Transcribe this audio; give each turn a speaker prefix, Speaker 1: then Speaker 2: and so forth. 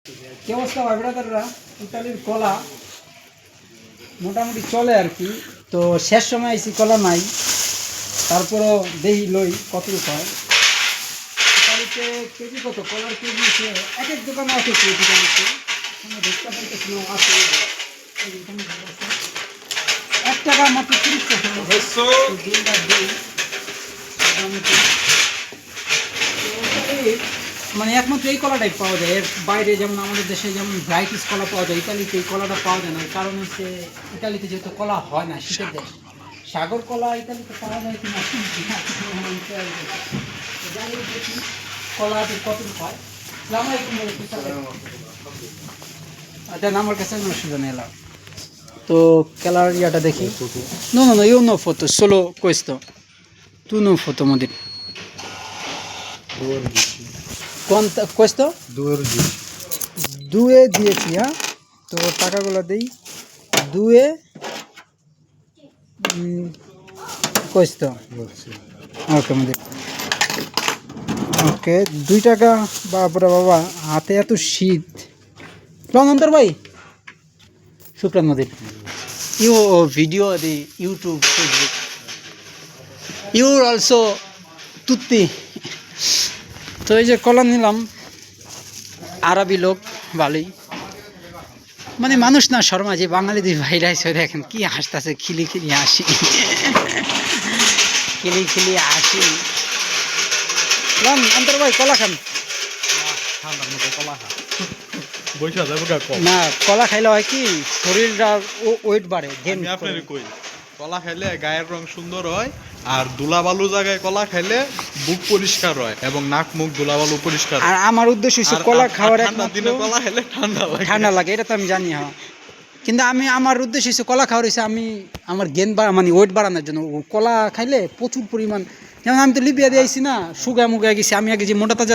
Speaker 1: কি অবস্থা ভাই ব্রাদাররা? ইতালির কলা মোটামুটি চলে আর কি। তো শেষ সময় আইসি, কলা নাই, তারপরও দেই লই কতটুকু হয়। ইতালিতে কেজি কত কলার কেজি? এক এক দোকানে আছে কেজি ইতালিতে। দেখতে পাইতেছি না, আছে ৳1 মাত্র 30 টাকা মানে একমাত্র এই কলাটাই পাওয়া যায়। এর বাইরে যেমন আমাদের দেশে যেমন ভ্যারাইটিস কলা পাওয়া যায়, ইতালিতে এই কলাটা পাওয়া যায় না। কারণ হচ্ছে ইতালিতে যেহেতু কলা হয় না, শীতের দেশ, সাগর কলা ইতালিতে পাওয়া যায় কিনা জানি দেখি কলা কতটুকু হয়। আচ্ছা, আমার কাছে অসুবিধা নেই এলাম। তো খেলার ইয়াটা দেখি। No, no, no, io non ho foto, solo questo. Tu non foto, Modir.
Speaker 2: 2
Speaker 1: Quanto questo? 2 দিয়েছি, হ্যাঁ। তো টাকাগুলো দেই। 2 questo. ওকে Modir. ওকে, ৳2। বাপরে বাবা, হাতে এত শীত। লঙ্গন্তর ভাই, শুক্রান Modir. Io ho video di YouTube, Facebook. You also tutti. তো এই যে কলা নিলাম, আরবি লোক ভালোই, মানে মানুষ না শর্মা, যে বাঙালি দুই ভাইরা এসে দেখেন কি হাসতেছে, খিলি খিলি হাসি, খিলি খিলি হাসি। লন অন্তর ভাই, কলা খান না? কলা খাইলে হয় কি, শরীরটা ওয়েট বাড়ে, গেন।
Speaker 2: কলা খাইলে গায়ের রং সুন্দর হয়, আর ধুলাবালু জায়গায় কলা খাইলে বুক পরিষ্কার হয় এবং নাক মুখ ধুলাবালু পরিষ্কার।
Speaker 1: আর আমার উদ্দেশ্য হচ্ছে কলা খাওয়ার
Speaker 2: দিনে কলা খাইলে
Speaker 1: ঠান্ডা লাগে, এটা তো আমি জানি, হ্যাঁ। কিন্তু আমার উদ্দেশ্য হচ্ছে কলা খাওয়ার হচ্ছে আমি আমার গেন মানে ওয়েট বাড়ানোর জন্য। কলা খাইলে প্রচুর পরিমাণ, যেমন আমি তো লিবিয়া দিয়ে আইছি না, সুগা মুগা গেছি, আমি আগে যে মোটা তাজা